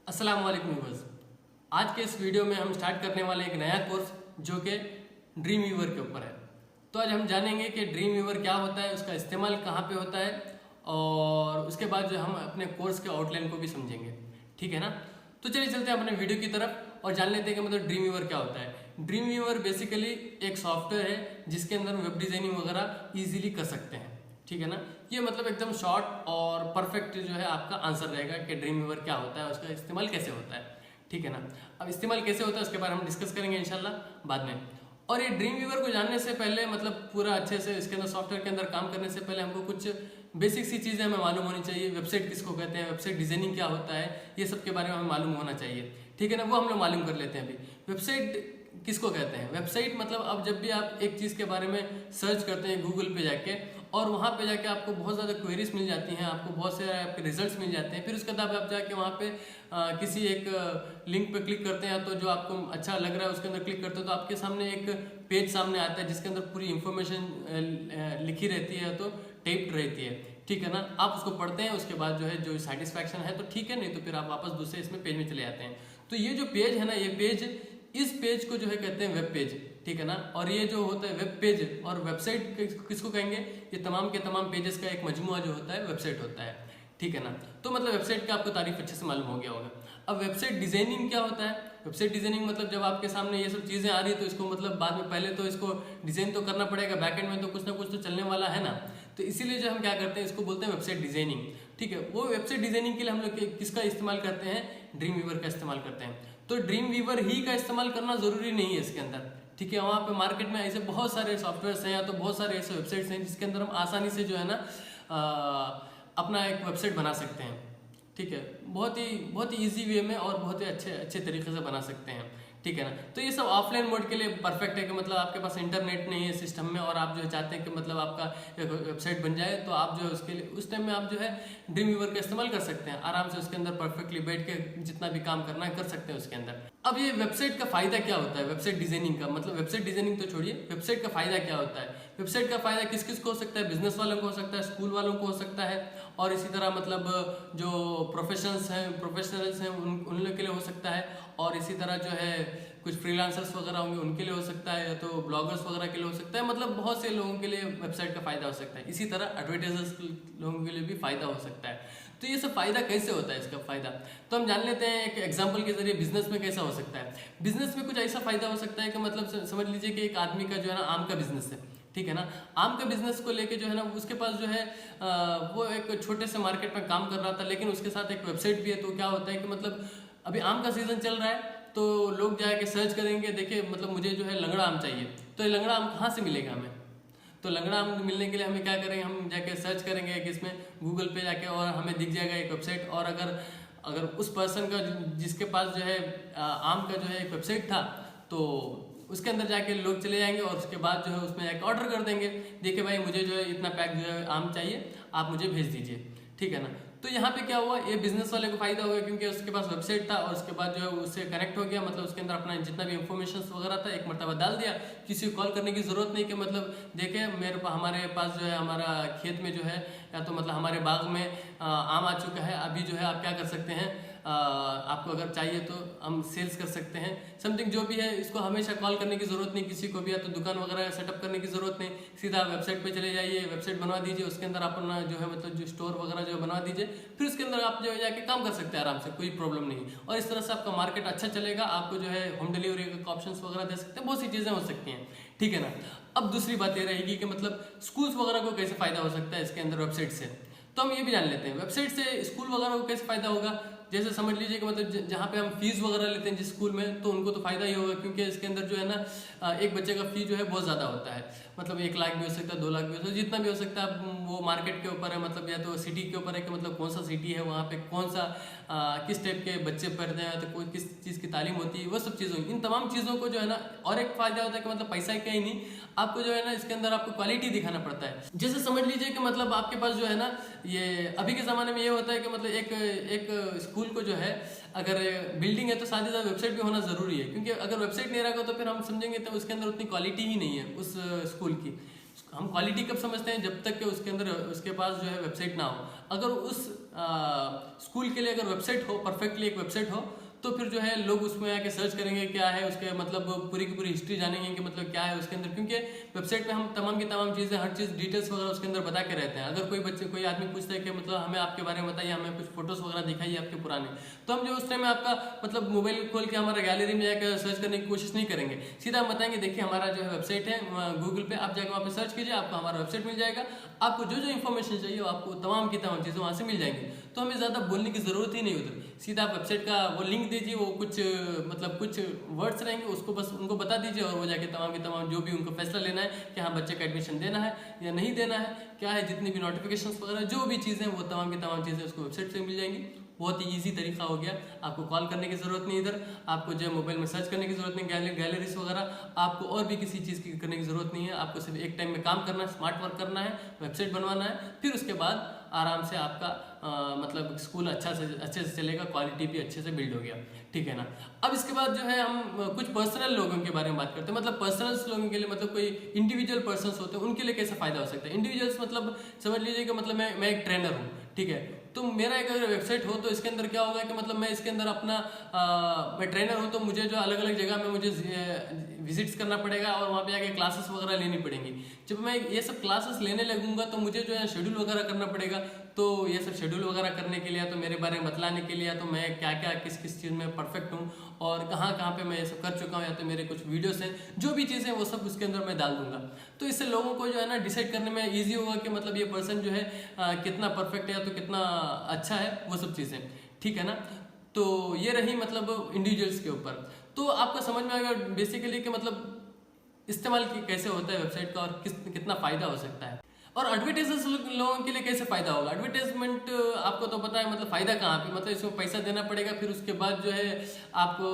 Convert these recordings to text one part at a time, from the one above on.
अस्सलाम वालेकुम व्यूअर्स। आज के इस वीडियो में हम स्टार्ट करने वाले एक नया कोर्स जो कि ड्रीम व्यूअर के ऊपर है। तो आज हम जानेंगे कि ड्रीम व्यूअर क्या होता है, उसका इस्तेमाल कहाँ पे होता है और उसके बाद जो हम अपने कोर्स के आउटलाइन को भी समझेंगे। ठीक है ना। तो चलिए चलते हैं अपने वीडियो की तरफ और जान लेते हैं कि मतलब ड्रीम व्यूअर क्या होता है। ड्रीम व्यूअर बेसिकली एक सॉफ्टवेयर है जिसके अंदर वेब डिजाइनिंग वगैरह ईजिली कर सकते हैं। ठीक है ना। ये मतलब एकदम शॉर्ट और परफेक्ट जो है आपका आंसर रहेगा कि ड्रीम व्यूअर क्या होता है, उसका इस्तेमाल कैसे होता है। ठीक है ना। अब इस्तेमाल कैसे होता है उसके बारे में हम डिस्कस करेंगे इंशाल्लाह बाद में। और ये ड्रीम व्यूअर को जानने से पहले मतलब पूरा अच्छे से इसके अंदर सॉफ्टवेयर के अंदर काम करने से पहले हमको कुछ बेसिक सी चीज़ें हमें मालूम होनी चाहिए। वेबसाइट किसको कहते हैं, वेबसाइट डिजाइनिंग क्या होता है, ये सब के बारे में हमें मालूम होना चाहिए। ठीक है ना। वो हम लोग मालूम कर लेते हैं। अभी वेबसाइट किसको कहते हैं। वेबसाइट मतलब अब जब भी आप एक चीज़ के बारे में सर्च करते हैं गूगल पे जाके और वहाँ पे जाके आपको बहुत ज़्यादा क्वेरीज मिल जाती हैं, आपको बहुत सारे आपके रिजल्ट्स मिल जाते हैं। फिर उसके बाद आप जाके वहाँ पे किसी एक लिंक पे क्लिक करते हैं तो जो आपको अच्छा लग रहा है उसके अंदर क्लिक करते हो तो आपके सामने एक पेज सामने आता है जिसके अंदर पूरी इंफॉर्मेशन लिखी रहती है तो टेप्ड रहती है। ठीक है ना। आप उसको पढ़ते हैं, उसके बाद जो है जो सेटिस्फैक्शन है तो ठीक है, नहीं तो फिर आप वापस दूसरे इसमें पेज में चले जाते हैं। तो ये जो पेज है ना, ये पेज इस पेज को जो है कहते हैं वेब पेज। ठीक है ना। और ये जो होता है वेब पेज और वेबसाइट किसको कहेंगे, ये तमाम के तमाम पेजेस का एक मजमुआ जो होता है वेबसाइट होता है। ठीक है ना। तो मतलब वेबसाइट का आपको तारीफ अच्छे से मालूम हो गया होगा। अब वेबसाइट डिजाइनिंग क्या होता है। वेबसाइट डिजाइनिंग मतलब जब आपके सामने ये सब चीज़ें आ रही है तो इसको मतलब बाद में पहले तो इसको डिजाइन तो करना पड़ेगा, बैकएंड में तो कुछ ना कुछ तो चलने वाला है ना। तो इसीलिए जो हम क्या करते हैं इसको बोलते हैं वेबसाइट डिजाइनिंग। ठीक है। वो वेबसाइट डिजाइनिंग के लिए हम लोग किसका इस्तेमाल करते हैं, ड्रीम व्यूअर का इस्तेमाल करते हैं। तो ड्रीम व्यूअर ही का इस्तेमाल करना जरूरी नहीं है इसके अंदर। ठीक है। वहाँ पे मार्केट में ऐसे बहुत सारे सॉफ्टवेयर्स हैं या तो बहुत सारे ऐसे वेबसाइट्स हैं जिसके अंदर हम आसानी से जो है ना अपना एक वेबसाइट बना सकते हैं। ठीक है। बहुत ही ईजी वे में और बहुत ही अच्छे तरीके से बना सकते हैं। ठीक है ना। तो ये सब ऑफलाइन मोड के लिए परफेक्ट है कि मतलब आपके पास इंटरनेट नहीं है सिस्टम में और आप जो चाहते हैं कि मतलब आपका एक वेबसाइट बन जाए तो आप जो है उसके लिए उस टाइम में आप जो है ड्रीम व्यूअर का इस्तेमाल कर सकते हैं। आराम से उसके अंदर परफेक्टली बैठ के जितना भी काम करना है कर सकते हैं उसके अंदर। अब ये वेबसाइट का फायदा क्या होता है, वेबसाइट डिजाइनिंग का मतलब वेबसाइट डिजाइनिंग तो छोड़िए, वेबसाइट का फायदा क्या होता है। वेबसाइट का फायदा किस किस को हो सकता है, बिजनेस वालों को हो सकता है, स्कूल वालों को हो सकता है और इसी तरह मतलब जो प्रोफेशनल्स हैं उन लोग के लिए हो सकता है और इसी तरह जो है कुछ फ्रीलांसर्स वगैरह होंगे उनके लिए हो सकता है या तो ब्लॉगर्स वगैरह के लिए हो सकता है। मतलब बहुत से लोगों के लिए वेबसाइट का फायदा हो सकता है। इसी तरह एडवर्टाइजर्स लोगों के लिए भी फायदा हो सकता है। तो ये सब फायदा कैसे होता है, इसका फायदा तो हम जान लेते हैं एक एग्जांपल के जरिए। बिजनेस में कैसा हो सकता है, बिजनेस में कुछ ऐसा फायदा हो सकता है कि मतलब समझ लीजिए कि एक आदमी का जो है ना आम का बिजनेस है। ठीक है ना। आम का बिजनेस को लेके जो है ना उसके पास जो है वो एक छोटे से मार्केट में काम कर रहा था लेकिन उसके साथ एक वेबसाइट भी है। तो क्या होता है कि मतलब अभी आम का सीजन चल रहा है तो लोग जाके सर्च करेंगे, देखिए मतलब मुझे जो है लंगड़ा आम चाहिए तो ये लंगड़ा आम कहाँ से मिलेगा हमें। तो लंगड़ा आम मिलने के लिए हमें क्या करेंगे, हम जाके सर्च करेंगे कि इसमें गूगल पे जाके और हमें दिख जाएगा एक वेबसाइट। और अगर उस पर्सन का जिसके पास जो है आम का जो है एक वेबसाइट था तो उसके अंदर जाके लोग चले जाएंगे और उसके बाद जो है उसमें जाके ऑर्डर कर देंगे, देखिए भाई मुझे जो है इतना पैक जो है आम चाहिए आप मुझे भेज दीजिए। ठीक है ना। तो यहाँ पे क्या हुआ, ये बिजनेस वाले को फायदा हो गया क्योंकि उसके पास वेबसाइट था और उसके बाद जो है उससे कनेक्ट हो गया, मतलब उसके अंदर अपना जितना भी इंफॉर्मेशन वगैरह था एक मरतबा डाल दिया। किसी को कॉल करने की जरूरत नहीं कि मतलब देखे हमारे पास जो है हमारा खेत में जो है या तो मतलब हमारे बाग में आम आ चुका है, अभी जो है आप क्या कर सकते हैं आपको अगर चाहिए तो हम सेल्स कर सकते हैं समथिंग जो भी है। इसको हमेशा कॉल करने की जरूरत नहीं किसी को भी, या तो दुकान वगैरह सेटअप करने की जरूरत नहीं, सीधा वेबसाइट पे चले जाइए, वेबसाइट बनवा दीजिए, उसके अंदर अपना जो है मतलब जो स्टोर वगैरह जो बनवा दीजिए, फिर उसके अंदर आप जो है जाके काम कर सकते हैं आराम से, कोई प्रॉब्लम नहीं। और इस तरह से आपका मार्केट अच्छा चलेगा, आपको जो है होम डिलीवरी का ऑप्शन वगैरह दे सकते हैं, बहुत सी चीजें हो सकती हैं। ठीक है ना। अब दूसरी बात ये रहेगी कि मतलब स्कूल्स वगैरह को कैसे फायदा हो सकता है इसके अंदर वेबसाइट से, तो हम ये भी जान लेते हैं वेबसाइट से स्कूल वगैरह को कैसे फायदा होगा। जैसे समझ लीजिए कि मतलब जहाँ पे हम फीस वगैरह लेते हैं जिस स्कूल में तो उनको तो फायदा ही होगा क्योंकि इसके अंदर जो है ना एक बच्चे का फी जो है बहुत ज़्यादा होता है, मतलब 1 लाख भी हो सकता है, 2 लाख भी हो सकता है, जितना भी हो सकता है वो मार्केट के ऊपर है, मतलब या तो सिटी के ऊपर है कि मतलब कौन सा सिटी है वहाँ पे कौन सा किस टाइप के बच्चे पढ़ते हैं तो कोई किस चीज़ की तालीम होती है, वो सब चीज़ों इन तमाम चीज़ों को जो है ना। और एक फायदा होता है कि मतलब पैसा का ही नहीं, आपको जो है ना इसके अंदर आपको क्वालिटी दिखाना पड़ता है। जैसे समझ लीजिए कि मतलब आपके पास जो है ना ये अभी के ज़माने में ये होता है कि मतलब एक स्कूल को जो है अगर बिल्डिंग है तो साथ ही साथ वेबसाइट भी होना जरूरी है, क्योंकि अगर वेबसाइट नहीं रहेगा तो फिर हम समझेंगे तो उसके अंदर उतनी क्वालिटी ही नहीं है उस स्कूल की। हम क्वालिटी कब समझते हैं, जब तक कि उसके अंदर उसके पास जो है वेबसाइट ना हो। अगर उस स्कूल के लिए अगर वेबसाइट हो, परफेक्टली एक वेबसाइट हो, तो फिर जो है लोग उसमें आके सर्च करेंगे क्या है उसके, मतलब पूरी की पूरी हिस्ट्री जानेंगे कि मतलब क्या है उसके अंदर, क्योंकि वेबसाइट में हम तमाम की तमाम चीज़ें, हर चीज़ डिटेल्स वगैरह उसके अंदर बता के रहते हैं। अगर कोई आदमी पूछता है कि मतलब हमें आपके बारे में बताइए, हमें कुछ फोटोज वगैरह दिखाइए आपके पुराने, तो हम जो उस टाइम में आपका मतलब मोबाइल खोल के हमारा गैलरी में जाकर सर्च करने की कोशिश नहीं करेंगे, सीधा हम बताएंगे देखिए हमारा जो है वेबसाइट है गूगल पे, आप जाकर वहाँ पे सर्च कीजिए, आपको हमारा वेबसाइट मिल जाएगा, आपको जो जो इन्फॉर्मेशन चाहिए आपको तमाम की तमाम चीज़ें वहाँ से मिल जाएंगी। तो हमें ज़्यादा बोलने की ज़रूरत ही नहीं उधर, सीधा आप वेबसाइट का वो लिंक दीजिए, वो कुछ मतलब कुछ वर्ड्स रहेंगे उसको बस उनको बता दीजिए, और वो जाके तमाम के तमाम जो भी उनको फैसला लेना है कि हाँ बच्चे का एडमिशन देना है या नहीं देना है, क्या है जितनी भी नोटिफिकेशंस वगैरह जो भी चीज़ें वो तमाम की तमाम चीज़ें उसको वेबसाइट से मिल जाएंगी। बहुत ही ईजी तरीका हो गया, आपको कॉल करने की ज़रूरत नहीं, इधर आपको जो है मोबाइल में सर्च करने की ज़रूरत नहीं, गैलरीज वगैरह आपको और भी किसी चीज़ की करने की ज़रूरत नहीं है। आपको सिर्फ एक टाइम में काम करना है, स्मार्ट वर्क करना है, वेबसाइट बनवाना है, फिर उसके बाद आराम से आपका मतलब स्कूल अच्छे से चलेगा, क्वालिटी भी अच्छे से बिल्ड हो गया, ठीक है ना। अब इसके बाद जो है हम कुछ पर्सनल लोगों के बारे में बात करते हैं, मतलब पर्सनल लोगों के लिए, मतलब कोई इंडिविजुअल पर्सन्स होते हैं उनके लिए कैसे फायदा हो सकता है। इंडिविजुअल्स मतलब समझ लीजिए कि मतलब मैं एक ट्रेनर हूँ, ठीक है, तो मेरा एक अगर वेबसाइट हो तो इसके अंदर क्या होगा कि मतलब मैं इसके अंदर अपना मैं ट्रेनर हूँ तो मुझे जो अलग अलग जगह में मुझे विजिट्स करना पड़ेगा और वहाँ पे जाके क्लासेस वगैरह लेनी पड़ेंगी। जब मैं ये सब क्लासेस लेने लगूंगा तो मुझे जो है शेड्यूल वगैरह करना पड़ेगा, तो ये सब शेड्यूल वगैरह करने के लिए, तो मेरे बारे में बतलाने के लिए, तो मैं क्या क्या किस किस चीज़ में परफेक्ट हूँ और कहाँ कहाँ पे मैं ये सब कर चुका हूँ, या तो मेरे कुछ वीडियोस हैं, जो भी चीज़ें वो सब उसके अंदर मैं डाल दूंगा। तो इससे लोगों को जो है ना डिसाइड करने में ईजी होगा कि मतलब ये पर्सन जो है कितना परफेक्ट है या तो कितना अच्छा है, वो सब चीज़ें, ठीक है ना। तो ये रही मतलब इंडिविजुअल्स के ऊपर। तो आपको समझ में आएगा बेसिकली कि मतलब इस्तेमाल कैसे होता है वेबसाइट का और कितना फ़ायदा हो सकता है। और एडवर्टाइजर्स लोगों के लिए कैसे फ़ायदा होगा। एडवर्टाइजमेंट आपको तो पता है मतलब फ़ायदा कहाँ पे, मतलब इसमें पैसा देना पड़ेगा, फिर उसके बाद जो है आपको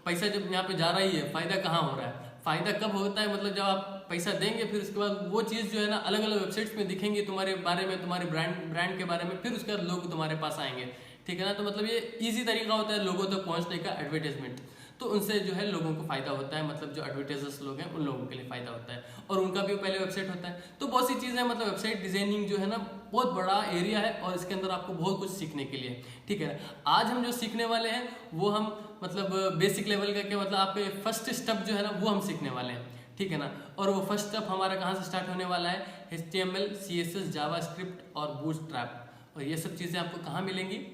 पैसा जब यहाँ पे जा रही है, फ़ायदा कहाँ हो रहा है। फ़ायदा कब होता है, मतलब जब आप पैसा देंगे फिर उसके बाद वो चीज़ जो है ना अलग अलग वेबसाइट्स में दिखेंगी तुम्हारे बारे में, तुम्हारे ब्रांड के बारे में, फिर उसके बाद लोग तुम्हारे पास आएंगे, ठीक है ना। तो मतलब ये ईजी तरीका होता है लोगों तक पहुँचने का, एडवर्टाइजमेंट। तो उनसे जो है लोगों को फायदा होता है, मतलब जो एडवर्टाइजर्स लोग हैं उन लोगों के लिए फायदा होता है, और उनका भी पहले वेबसाइट होता है। तो बहुत सी चीज़ें मतलब वेबसाइट डिजाइनिंग जो है ना बहुत बड़ा एरिया है, और इसके अंदर आपको बहुत कुछ सीखने के लिए, ठीक है। आज हम जो सीखने वाले हैं वो हम मतलब बेसिक लेवल का, क्या मतलब आपके फर्स्ट स्टेप जो है ना वो हम सीखने वाले हैं, ठीक है ना। और वो फर्स्ट स्टेप हमारा कहाँ से स्टार्ट होने वाला है, HTML, CSS, जावास्क्रिप्ट और बूटस्ट्रैप, और ये सब चीज़ें आपको कहाँ मिलेंगी,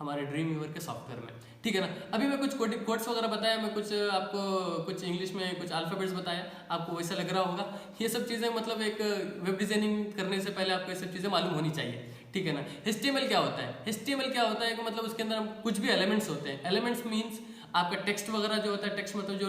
हमारे ड्रीम वीवर के सॉफ्टवेयर में, ठीक है ना। अभी मैं कुछ कोड्स वगैरह बताया, मैं कुछ आपको कुछ इंग्लिश में कुछ अल्फ़ाबेट्स बताया, आपको वैसा लग रहा होगा। ये सब चीज़ें मतलब एक वेब डिज़ाइनिंग करने से पहले आपको ये सब चीज़ें मालूम होनी चाहिए, ठीक है ना। HTML क्या होता है, HTML क्या होता है कि मतलब उसके अंदर हम कुछ भी एलिमेंट्स होते हैं। एलिमेंट्स मीन्स आपका टेक्स्ट वगैरह जो होता है, टेक्स्ट मतलब जो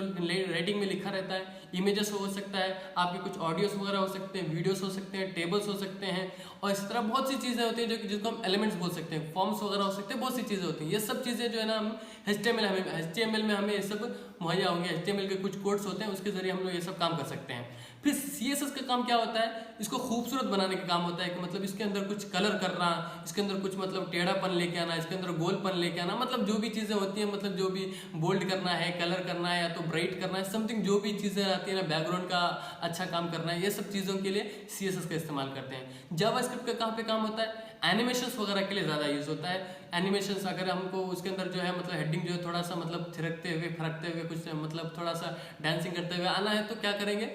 राइटिंग में लिखा रहता है, इमेजेस हो सकता है, आपके कुछ ऑडियोस वगैरह हो सकते हैं, वीडियोस हो सकते हैं, टेबल्स हो सकते हैं, और इस तरह बहुत सी चीज़ें होती हैं जो जिसको हम एलिमेंट्स बोल सकते हैं, फॉर्म्स वगैरह हो सकते हैं, बहुत सी चीज़ें होती हैं। ये सब चीज़ें जो है ना हम HTML में हमें ये सब मुहैया होंगे। HTML के कुछ कोड्स होते हैं, उसके जरिए हम लोग ये सब काम कर सकते हैं। फिर CSS का काम क्या होता है, इसको खूबसूरत बनाने का काम होता है कि मतलब इसके अंदर कुछ कलर करना, इसके अंदर कुछ मतलब टेढ़ापन लेके आना, इसके अंदर गोलपन लेके आना, मतलब जो भी चीज़ें होती हैं, मतलब जो भी बोल्ड करना है, कलर करना है, या तो ब्राइट करना है, समथिंग जो भी चीज़ें आती है ना, बैकग्राउंड का अच्छा काम करना है, ये सब चीज़ों के लिए CSS का इस्तेमाल करते हैं। जावास्क्रिप्ट का कहाँ पे काम होता है, एनिमेशंस वगैरह के लिए ज़्यादा यूज़ होता है। एनिमेशंस अगर हमको उसके अंदर जो है मतलब हेडिंग जो है थोड़ा सा मतलब थिरकते हुए फरकते हुए कुछ मतलब थोड़ा सा डांसिंग करते हुए आना है, तो क्या करेंगे,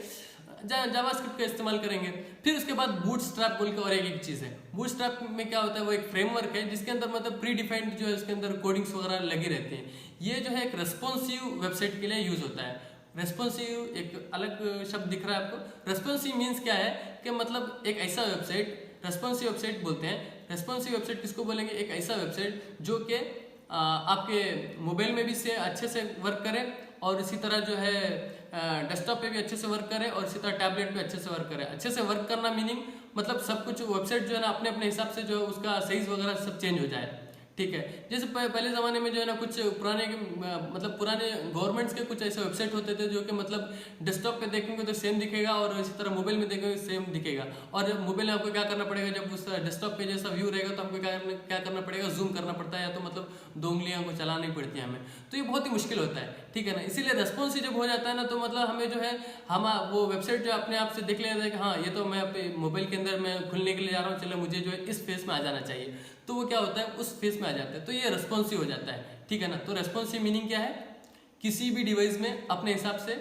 जावास्क्रिप्ट का इस्तेमाल करेंगे। फिर उसके बाद बूटस्ट्रैप बोल के और एक चीज़ है। बूटस्ट्रैप में क्या होता है, वो एक फ्रेमवर्क है जिसके अंदर मतलब प्री डिफाइंड जो है इसके अंदर कोडिंग्स वगैरह लगी रहती हैं। ये जो है एक रेस्पॉन्सिव वेबसाइट के लिए यूज़ होता है। रेस्पॉन्सिव एक अलग शब्द दिख रहा है आपको। रेस्पॉन्सिव मीन्स क्या है कि मतलब एक ऐसा वेबसाइट, रेस्पॉन्सिव वेबसाइट बोलते हैं। रेस्पॉन्सिव वेबसाइट किसको बोलेंगे, एक ऐसा वेबसाइट जो कि आपके मोबाइल में भी से अच्छे से वर्क करे, और इसी तरह जो है डेस्कटॉप पे भी अच्छे से वर्क करे, और इसी तरह टैबलेट पे अच्छे से वर्क करे। अच्छे से वर्क करना मीनिंग मतलब सब कुछ वेबसाइट जो है ना अपने अपने हिसाब से जो उसका साइज वगैरह सब चेंज हो जाए, ठीक है। जैसे पहले ज़माने में जो है ना कुछ पुराने मतलब पुराने गवर्नमेंट्स के कुछ ऐसे वेबसाइट होते थे जो कि मतलब डेस्कटॉप पे देखेंगे तो सेम दिखेगा और इसी तरह मोबाइल में देखेंगे सेम दिखेगा। और मोबाइल में आपको क्या करना पड़ेगा, जब उस डेस्कटॉप पे जैसा व्यू रहेगा तो हमको क्या करना पड़ेगा, जूम करना पड़ता है, या तो मतलब 2 उंगलियां को चलानी पड़ती है हमें, तो ये बहुत ही मुश्किल होता है, ठीक है ना। इसीलिए रेस्पॉन्स जब हो जाता है ना तो मतलब हमें जो है हम वो वेबसाइट जो अपने आप से देख लेता है कि हाँ ये तो मैं अपने मोबाइल के अंदर मैं खुलने के लिए जा रहा हूँ, चलो मुझे जो है इस फेस में आ जाना चाहिए, तो वो क्या होता है उस फेस में आ जाता है, तो ये रेस्पॉन्सिव हो जाता है, ठीक है ना। तो रेस्पॉन्सिव मीनिंग क्या है, किसी भी डिवाइस में अपने हिसाब से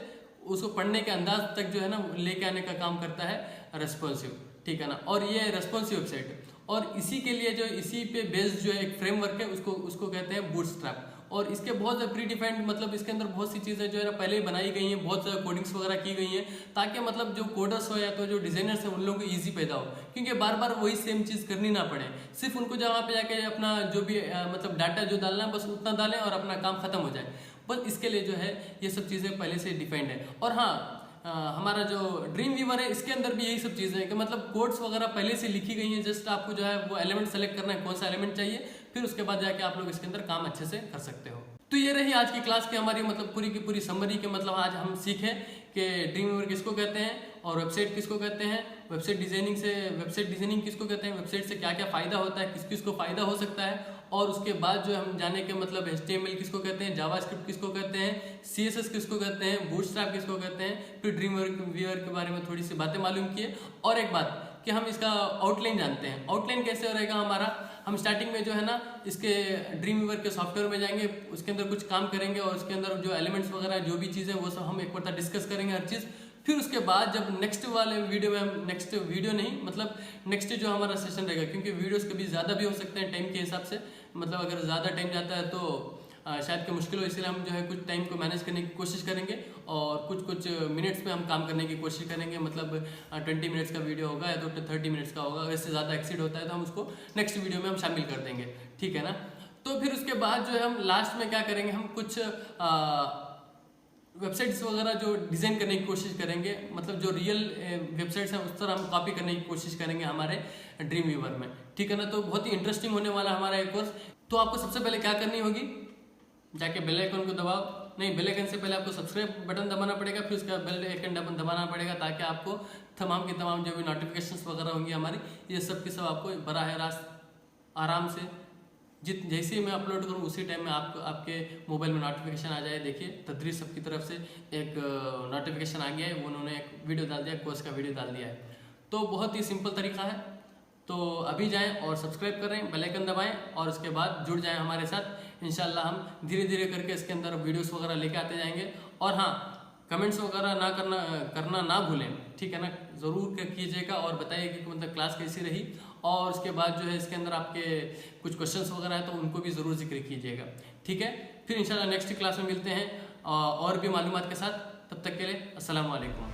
उसको पढ़ने के अंदाज तक जो है ना लेके आने का काम करता है रेस्पॉन्सिव, ठीक है ना। और ये रेस्पॉन्सिव वेबसाइट है, और इसी के लिए जो इसी पे बेस्ड जो है एक फ्रेमवर्क है उसको कहते हैं बूटस्ट्रैप। और इसके बहुत प्री डिफाइंड मतलब इसके अंदर बहुत सी चीज़ें जो है ना पहले ही बनाई गई हैं, बहुत सारे कोडिंग्स वगैरह की गई हैं, ताकि मतलब जो कोडर्स हो या तो जो डिजाइनर्स हैं उन लोगों को ईजी पैदा हो, क्योंकि बार बार वही सेम चीज़ करनी ना पड़े, सिर्फ उनको जहाँ पे जाके अपना जो भी मतलब डाटा जो डालना है बस उतना डालें और अपना काम खत्म हो जाए। बस इसके लिए जो है ये सब चीज़ें पहले से डिफाइंड है। और हाँ हमारा जो ड्रीम वीवर है इसके अंदर भी यही सब चीज़ें हैं कि मतलब कोड्स वगैरह पहले से लिखी गई हैं, जस्ट आपको जो है वो एलिमेंट सेलेक्ट करना है कौन सा एलिमेंट चाहिए, फिर उसके बाद जाके आप लोग इसके अंदर काम अच्छे से कर सकते हो। तो ये रही आज की क्लास की हमारी मतलब पूरी की पूरी समरी के मतलब आज हम सीखे कि ड्रीम वीवर किसको कहते हैं और वेबसाइट किसको कहते हैं, वेबसाइट डिजाइनिंग किसको कहते हैं, वेबसाइट से क्या क्या फायदा होता है, किस किस को फायदा हो सकता है, और उसके बाद जो हम जाने के मतलब HTML किसको कहते हैं, जावास्क्रिप्ट किसको कहते हैं, CSS किसको कहते हैं, बूटस्ट्रैप किसको कहते हैं, फिर ड्रीम वीवर के बारे में थोड़ी सी बातें मालूम किए। और एक बात कि हम इसका आउटलाइन जानते हैं, आउटलाइन कैसे रहेगा हमारा, हम स्टार्टिंग में जो है ना इसके ड्रीम वीवर के सॉफ्टवेयर में जाएंगे, उसके अंदर कुछ काम करेंगे और उसके अंदर जो एलिमेंट्स वगैरह जो भी चीज़ें वो सब हम एक बार डिस्कस करेंगे हर चीज़। फिर उसके बाद जब नेक्स्ट वाले वीडियो में हम नेक्स्ट जो हमारा सेशन रहेगा, क्योंकि वीडियोस कभी ज़्यादा भी हो सकते हैं टाइम के हिसाब से, मतलब अगर ज़्यादा टाइम जाता है तो शायद कि मुश्किल हो, इसलिए हम जो है कुछ टाइम को मैनेज करने की कोशिश करेंगे और कुछ मिनट्स में हम काम करने की कोशिश करेंगे। मतलब 20 मिनट्स का वीडियो होगा या तो 30 मिनट्स का होगा, वैसे ज़्यादा एक्सीड होता है तो हम उसको नेक्स्ट वीडियो में हम शामिल कर देंगे, ठीक है ना। तो फिर उसके बाद जो है हम लास्ट में क्या करेंगे, हम कुछ वेबसाइट्स वगैरह जो डिज़ाइन करने की कोशिश करेंगे, मतलब जो रियल वेबसाइट्स हैं उस तरह हम कॉपी करने की कोशिश करेंगे हमारे ड्रीम वीवर में, ठीक है ना। तो बहुत ही इंटरेस्टिंग होने वाला हमारा एक कोर्स। तो आपको सबसे पहले क्या करनी होगी, जाके बेल आइकन को दबाओ, नहीं बेल आइकन से पहले आपको सब्सक्राइब बटन दबाना पड़ेगा, फिर उसका बेल आइकन दबाना पड़ेगा, ताकि आपको तमाम की तमाम जो भी नोटिफिकेशंस वगैरह होंगी हमारी, ये सब की सब आपको बराह रास्त आराम से जैसे ही मैं अपलोड करूँ उसी टाइम में आपके मोबाइल में नोटिफिकेशन आ जाए। देखिए तदरीस सब की तरफ से एक नोटिफिकेशन आ गया है, उन्होंने एक वीडियो डाल दिया, कोर्स का वीडियो डाल दिया है। तो बहुत ही सिंपल तरीका है, तो अभी जाएं और सब्सक्राइब करें, बेल आइकन दबाएं और उसके बाद जुड़ जाएं हमारे साथ। इंशाल्लाह हम धीरे धीरे करके इसके अंदर वीडियोस वगैरह लेके आते जाएंगे। और हाँ, कमेंट्स वगैरह करना ना भूलें, ठीक है ना, ज़रूर कीजिएगा और बताइए कि मतलब क्लास कैसी रही। और उसके बाद जो है इसके अंदर आपके कुछ क्वेश्चंस वगैरह है तो उनको भी ज़रूर जिक्र कीजिएगा, ठीक है। फिर इंशाल्लाह नेक्स्ट क्लास में मिलते हैं और भी मालूमात के साथ। तब तक के लिए अस्सलाम वालेकुम।